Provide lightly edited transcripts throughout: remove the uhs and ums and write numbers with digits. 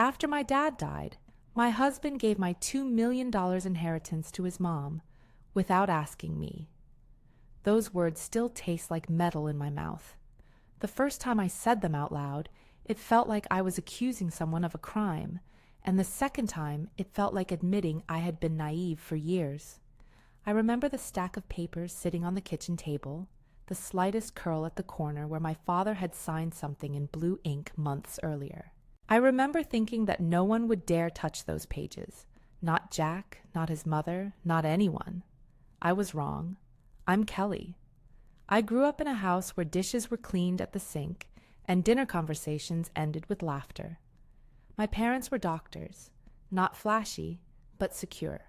After my dad died, my husband gave my $2 million inheritance to his mom without asking me. Those words still taste like metal in my mouth. The first time I said them out loud, it felt like I was accusing someone of a crime, and the second time it felt like admitting I had been naive for years. I remember the stack of papers sitting on the kitchen table, the slightest curl at the corner where my father had signed something in blue ink months earlier. I remember thinking that no one would dare touch those pages. Not Jack, not his mother, not anyone. I was wrong. I'm Kelly. I grew up in a house where dishes were cleaned at the sink and dinner conversations ended with laughter. My parents were doctors, not flashy, but secure.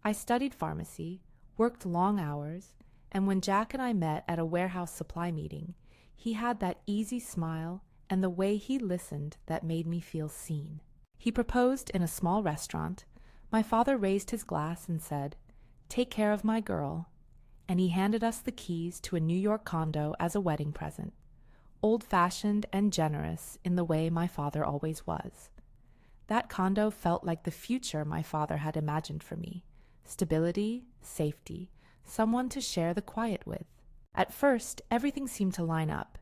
I studied pharmacy, worked long hours, and when Jack and I met at a warehouse supply meeting, he had that easy smile and the way he listened that made me feel seen. He proposed in a small restaurant. My father raised his glass and said, "Take care of my girl," and he handed us the keys to a New York condo as a wedding present, old-fashioned and generous in the way my father always was. That condo felt like the future my father had imagined for me. Stability, safety, someone to share the quiet with. At first, everything seemed to line up.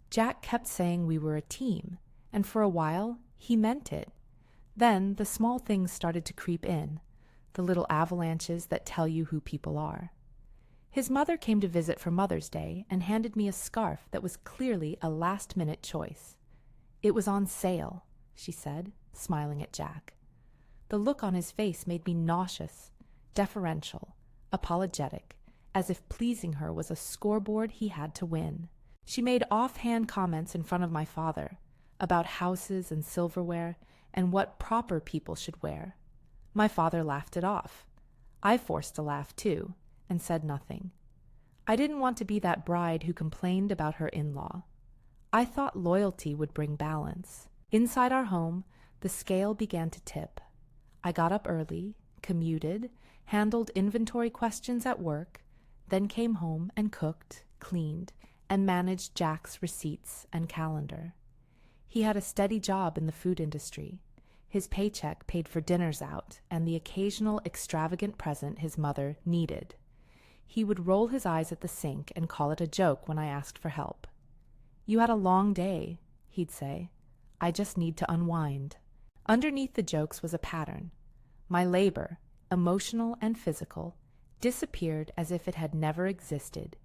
Jack kept saying we were a team, and for a while, he meant it. Then the small things started to creep in, the little avalanches that tell you who people are. His mother came to visit for Mother's Day and handed me a scarf that was clearly a last-minute choice. "It was on sale," she said, smiling at Jack. The look on his face made me nauseous, deferential, apologetic, as if pleasing her was a scoreboard he had to win. She made offhand comments in front of my father about houses and silverware and what proper people should wear. My father laughed it off. I forced a laugh too, and said nothing. I didn't want to be that bride who complained about her in-law. I thought loyalty would bring balance. Inside our home, the scale began to tip. I got up early, commuted, handled inventory questions at work, then came home and cooked, cleaned, and managed Jack's receipts and calendar. He had a steady job in the food industry. His paycheck paid for dinners out and the occasional extravagant present his mother needed. He would roll his eyes at the sink and call it a joke when I asked for help. "You had a long day," he'd say. "I just need to unwind." Underneath the jokes was a pattern. My labor, emotional and physical, disappeared as if it had never existed.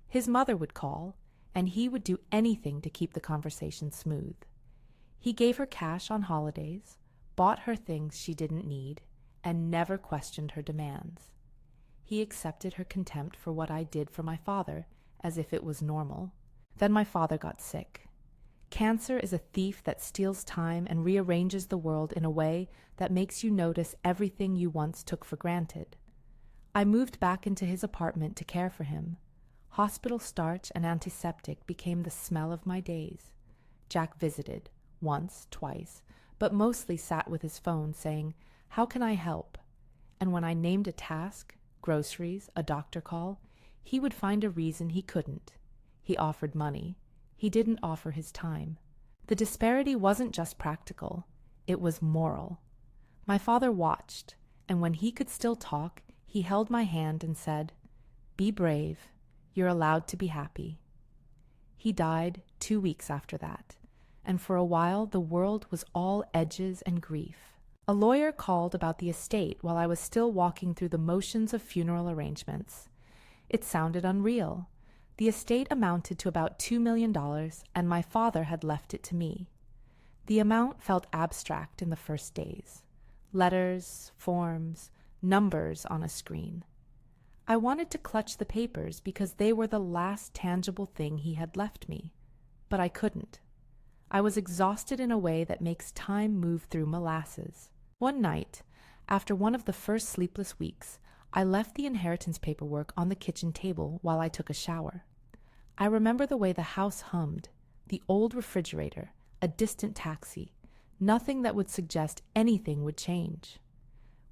His mother would call, and he would do anything to keep the conversation smooth. He gave her cash on holidays, bought her things she didn't need, and never questioned her demands. He accepted her contempt for what I did for my father as if it was normal. Then my father got sick. Cancer is a thief that steals time and rearranges the world in a way that makes you notice everything you once took for granted. I moved back into his apartment to care for him. Hospital starch and antiseptic became the smell of my days. Jack visited, once, twice, but mostly sat with his phone saying, "How can I help?" And when I named a task, groceries, a doctor call, he would find a reason he couldn't. He offered money. He didn't offer his time. The disparity wasn't just practical. It was moral. My father watched, and when he could still talk, he held my hand and said, "Be brave. You're allowed to be happy." He died 2 weeks after that, and for a while the world was all edges and grief. A lawyer called about the estate while I was still walking through the motions of funeral arrangements. It sounded unreal. The estate amounted to about $2 million, and my father had left it to me. The amount felt abstract in the first days. Letters, forms, numbers on a screen. I wanted to clutch the papers because they were the last tangible thing he had left me, but I couldn't. I was exhausted in a way that makes time move through molasses. One night, after one of the first sleepless weeks, I left the inheritance paperwork on the kitchen table while I took a shower. I remember the way the house hummed, the old refrigerator, a distant taxi, nothing that would suggest anything would change.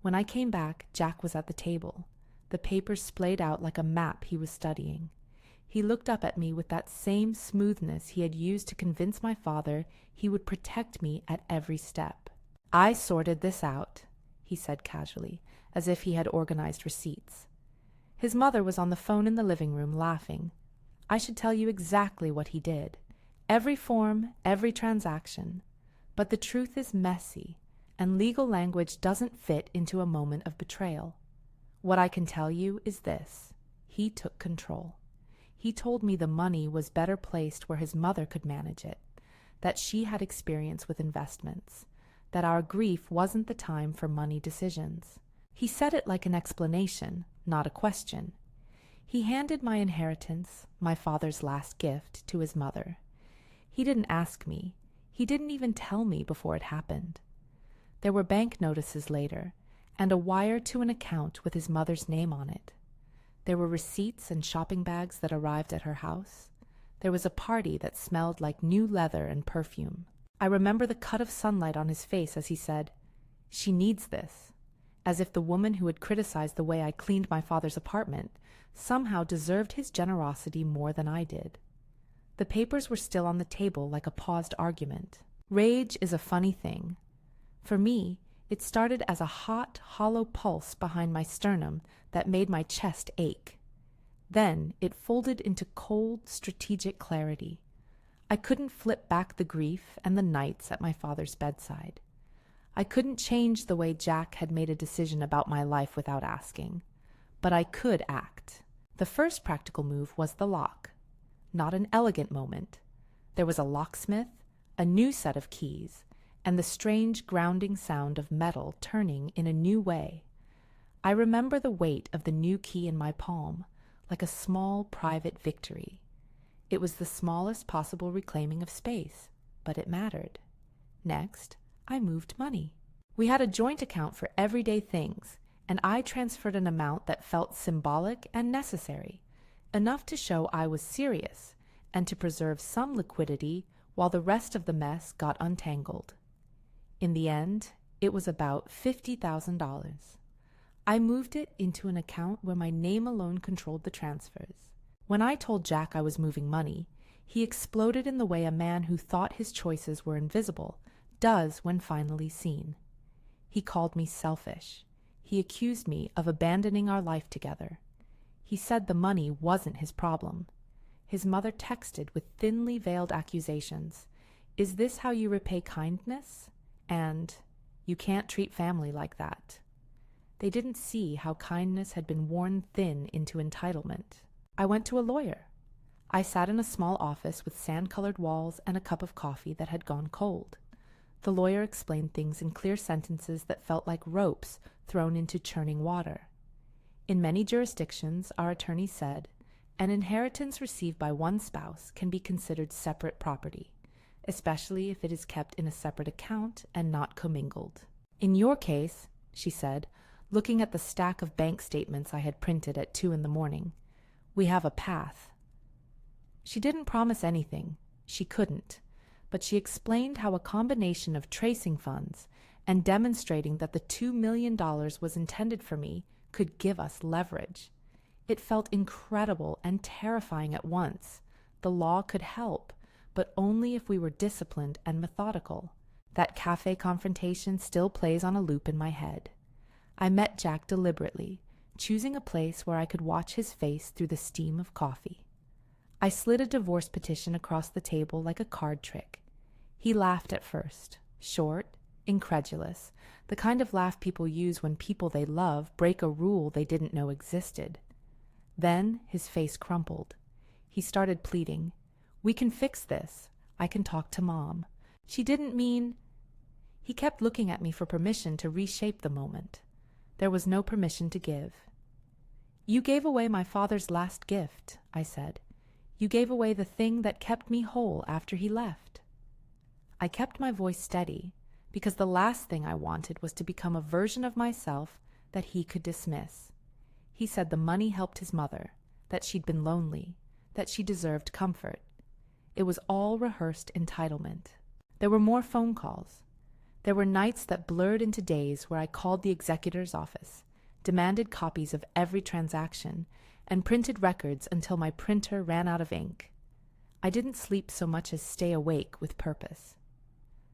When I came back, Jack was at the table, the papers splayed out like a map he was studying. He looked up at me with that same smoothness he had used to convince my father he would protect me at every step. "I sorted this out," he said casually, as if he had organized receipts. His mother was on the phone in the living room laughing. I should tell you exactly what he did. Every form, every transaction. But the truth is messy, and legal language doesn't fit into a moment of betrayal. What I can tell you is this: he took control. He told me the money was better placed where his mother could manage it, that she had experience with investments, that our grief wasn't the time for money decisions. He said it like an explanation, not a question. He handed my inheritance, my father's last gift, to his mother. He didn't ask me. He didn't even tell me before it happened. There were bank notices later, and a wire to an account with his mother's name on it. There were receipts and shopping bags that arrived at her house. There was a party that smelled like new leather and perfume. I remember the cut of sunlight on his face as he said, "She needs this," as if the woman who had criticized the way I cleaned my father's apartment somehow deserved his generosity more than I did. The papers were still on the table like a paused argument. Rage is a funny thing. For me, it started as a hot, hollow pulse behind my sternum that made my chest ache. Then it folded into cold, strategic clarity. I couldn't flip back the grief and the nights at my father's bedside. I couldn't change the way Jack had made a decision about my life without asking. But I could act. The first practical move was the lock. Not an elegant moment. There was a locksmith, a new set of keys, and the strange grounding sound of metal turning in a new way. I remember the weight of the new key in my palm, like a small private victory. It was the smallest possible reclaiming of space, but it mattered. Next, I moved money. We had a joint account for everyday things, and I transferred an amount that felt symbolic and necessary, enough to show I was serious and to preserve some liquidity while the rest of the mess got untangled. In the end, it was about $50,000. I moved it into an account where my name alone controlled the transfers. When I told Jack I was moving money, he exploded in the way a man who thought his choices were invisible does when finally seen. He called me selfish. He accused me of abandoning our life together. He said the money wasn't his problem. His mother texted with thinly veiled accusations. "Is this how you repay kindness?" And, "You can't treat family like that." They didn't see how kindness had been worn thin into entitlement. I went to a lawyer. I sat in a small office with sand-colored walls and a cup of coffee that had gone cold. The lawyer explained things in clear sentences that felt like ropes thrown into churning water. In many jurisdictions, our attorney said, an inheritance received by one spouse can be considered separate property, especially if it is kept in a separate account and not commingled. "In your case," she said, looking at the stack of bank statements I had printed at 2 a.m, "we have a path." She didn't promise anything. She couldn't. But she explained how a combination of tracing funds and demonstrating that the $2 million was intended for me could give us leverage. It felt incredible and terrifying at once. The law could help, but only if we were disciplined and methodical. That cafe confrontation still plays on a loop in my head. I met Jack deliberately, choosing a place where I could watch his face through the steam of coffee. I slid a divorce petition across the table like a card trick. He laughed at first, short, incredulous, the kind of laugh people use when people they love break a rule they didn't know existed. Then his face crumpled. He started pleading, "We can fix this. I can talk to Mom. She didn't mean—" He kept looking at me for permission to reshape the moment. There was no permission to give. "You gave away my father's last gift," I said. "You gave away the thing that kept me whole after he left." I kept my voice steady, because the last thing I wanted was to become a version of myself that he could dismiss. He said the money helped his mother, that she'd been lonely, that she deserved comfort. It was all rehearsed entitlement. There were more phone calls. There were nights that blurred into days where I called the executor's office, demanded copies of every transaction, and printed records until my printer ran out of ink. I didn't sleep so much as stay awake with purpose.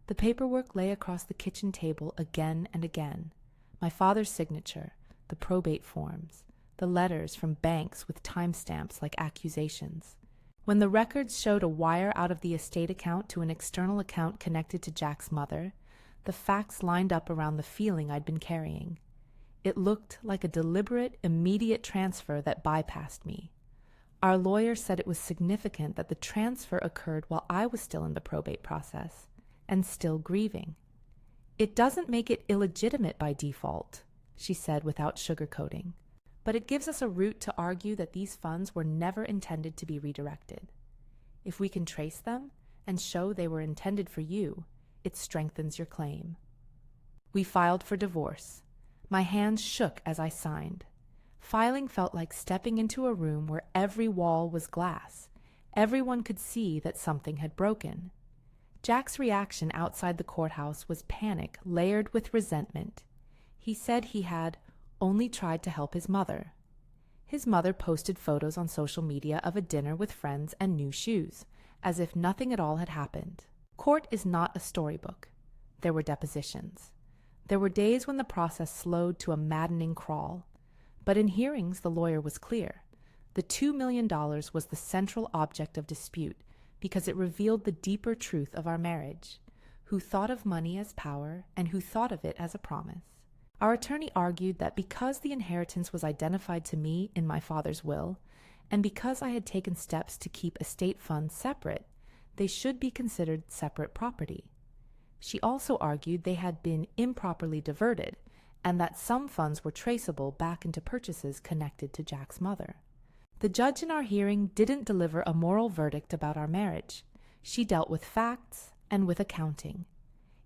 The paperwork lay across the kitchen table again and again. My father's signature, the probate forms, the letters from banks with timestamps like accusations. When the records showed a wire out of the estate account to an external account connected to Jack's mother, the facts lined up around the feeling I'd been carrying. It looked like a deliberate, immediate transfer that bypassed me. Our lawyer said it was significant that the transfer occurred while I was still in the probate process and still grieving. It doesn't make it illegitimate by default, she said without sugarcoating, but it gives us a route to argue that these funds were never intended to be redirected. If we can trace them and show they were intended for you, it strengthens your claim. We filed for divorce. My hands shook as I signed. Filing felt like stepping into a room where every wall was glass. Everyone could see that something had broken. Jack's reaction outside the courthouse was panic layered with resentment. He said he had only tried to help his mother. His mother posted photos on social media of a dinner with friends and new shoes, as if nothing at all had happened. Court is not a storybook. There were depositions. There were days when the process slowed to a maddening crawl. But in hearings, the lawyer was clear. The $2 million was the central object of dispute because it revealed the deeper truth of our marriage, who thought of money as power and who thought of it as a promise. Our attorney argued that because the inheritance was identified to me in my father's will, and because I had taken steps to keep estate funds separate, they should be considered separate property. She also argued they had been improperly diverted, and that some funds were traceable back into purchases connected to Jack's mother. The judge in our hearing didn't deliver a moral verdict about our marriage. She dealt with facts and with accounting.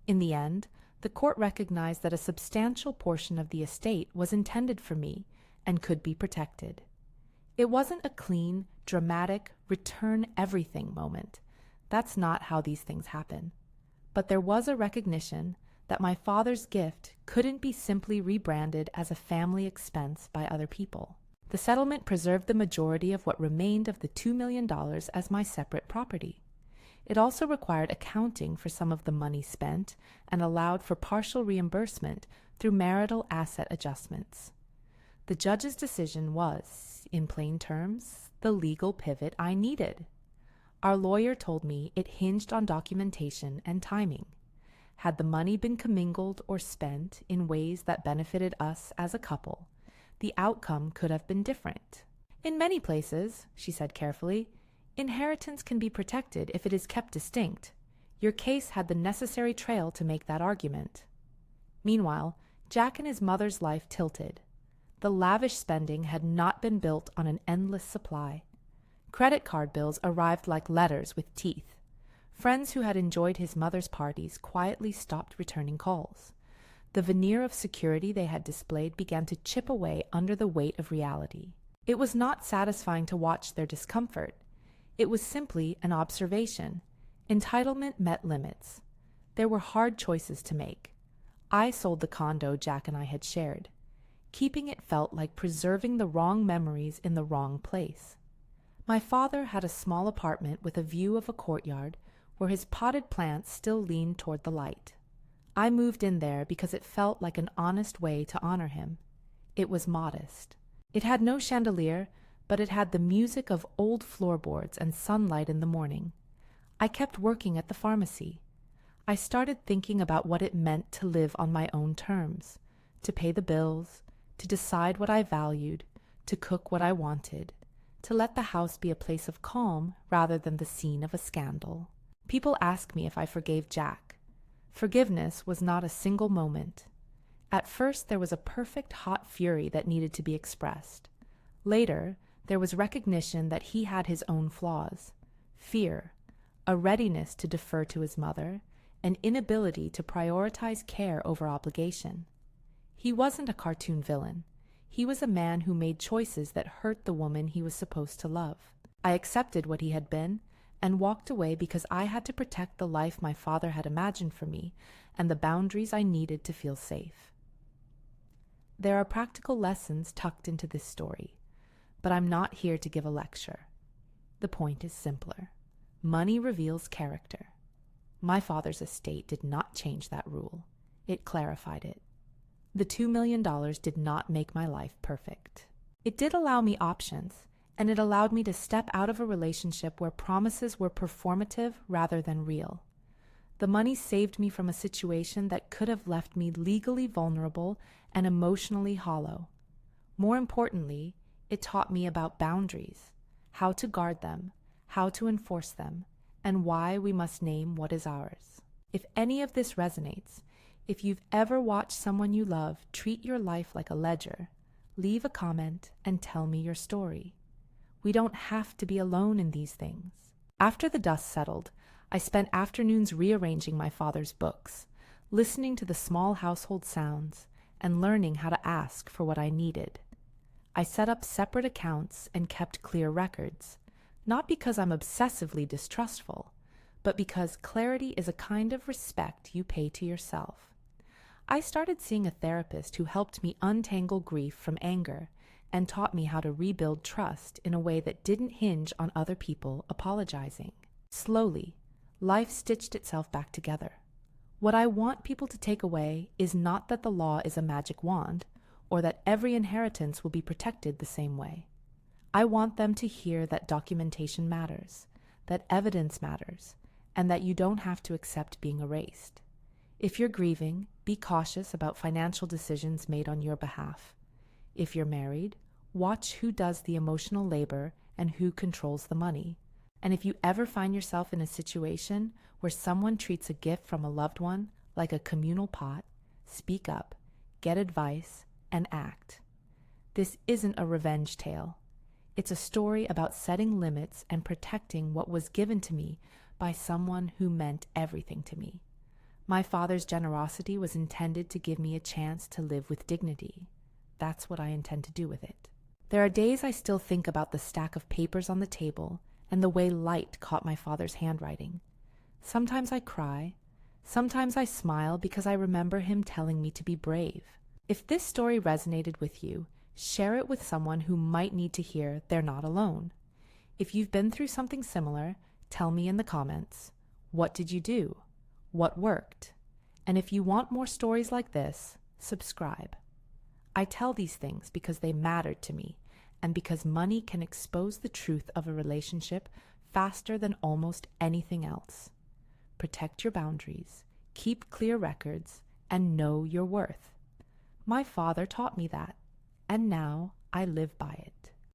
In the end, the court recognized that a substantial portion of the estate was intended for me and could be protected. It wasn't a clean, dramatic, return everything moment. That's not how these things happen. But there was a recognition that my father's gift couldn't be simply rebranded as a family expense by other people. The settlement preserved the majority of what remained of the $2 million as my separate property. It also required accounting for some of the money spent and allowed for partial reimbursement through marital asset adjustments. The judge's decision was, in plain terms, the legal pivot I needed. Our lawyer told me it hinged on documentation and timing. Had the money been commingled or spent in ways that benefited us as a couple, the outcome could have been different. In many places, she said carefully, inheritance can be protected if it is kept distinct. Your case had the necessary trail to make that argument. Meanwhile, Jack and his mother's life tilted. The lavish spending had not been built on an endless supply. Credit card bills arrived like letters with teeth. Friends who had enjoyed his mother's parties quietly stopped returning calls. The veneer of security they had displayed began to chip away under the weight of reality. It was not satisfying to watch their discomfort. It was simply an observation. Entitlement met limits. There were hard choices to make. I sold the condo Jack and I had shared. Keeping it felt like preserving the wrong memories in the wrong place. My father had a small apartment with a view of a courtyard where his potted plants still leaned toward the light. I moved in there because it felt like an honest way to honor him. It was modest. It had no chandelier, but it had the music of old floorboards and sunlight in the morning. I kept working at the pharmacy. I started thinking about what it meant to live on my own terms, to pay the bills, to decide what I valued, to cook what I wanted, to let the house be a place of calm rather than the scene of a scandal. People ask me if I forgave Jack. Forgiveness was not a single moment. At first, there was a perfect hot fury that needed to be expressed. Later, there was recognition that he had his own flaws, fear, a readiness to defer to his mother, an inability to prioritize care over obligation. He wasn't a cartoon villain. He was a man who made choices that hurt the woman he was supposed to love. I accepted what he had been and walked away because I had to protect the life my father had imagined for me and the boundaries I needed to feel safe. There are practical lessons tucked into this story, but I'm not here to give a lecture. The point is simpler. Money reveals character. My father's estate did not change that rule. It clarified it. The $2 million did not make my life perfect. It did allow me options, and it allowed me to step out of a relationship where promises were performative rather than real. The money saved me from a situation that could have left me legally vulnerable and emotionally hollow. More importantly, it taught me about boundaries, how to guard them, how to enforce them, and why we must name what is ours. If any of this resonates, if you've ever watched someone you love treat your life like a ledger, leave a comment and tell me your story. We don't have to be alone in these things. After the dust settled, I spent afternoons rearranging my father's books, listening to the small household sounds, and learning how to ask for what I needed. I set up separate accounts and kept clear records, not because I'm obsessively distrustful, but because clarity is a kind of respect you pay to yourself. I started seeing a therapist who helped me untangle grief from anger and taught me how to rebuild trust in a way that didn't hinge on other people apologizing. Slowly, life stitched itself back together. What I want people to take away is not that the law is a magic wand, or that every inheritance will be protected the same way. I want them to hear that documentation matters, that evidence matters, and that you don't have to accept being erased. If you're grieving, be cautious about financial decisions made on your behalf. If you're married, watch who does the emotional labor and who controls the money. And if you ever find yourself in a situation where someone treats a gift from a loved one like a communal pot, speak up, get advice, and act. This isn't a revenge tale. It's a story about setting limits and protecting what was given to me by someone who meant everything to me. My father's generosity was intended to give me a chance to live with dignity. That's what I intend to do with it. There are days I still think about the stack of papers on the table and the way light caught my father's handwriting. Sometimes I cry. Sometimes I smile because I remember him telling me to be brave. If this story resonated with you, share it with someone who might need to hear they're not alone. If you've been through something similar, tell me in the comments. What did you do? What worked? And if you want more stories like this, subscribe. I tell these things because they mattered to me, and because money can expose the truth of a relationship faster than almost anything else. Protect your boundaries, keep clear records, and know your worth. My father taught me that, and now I live by it.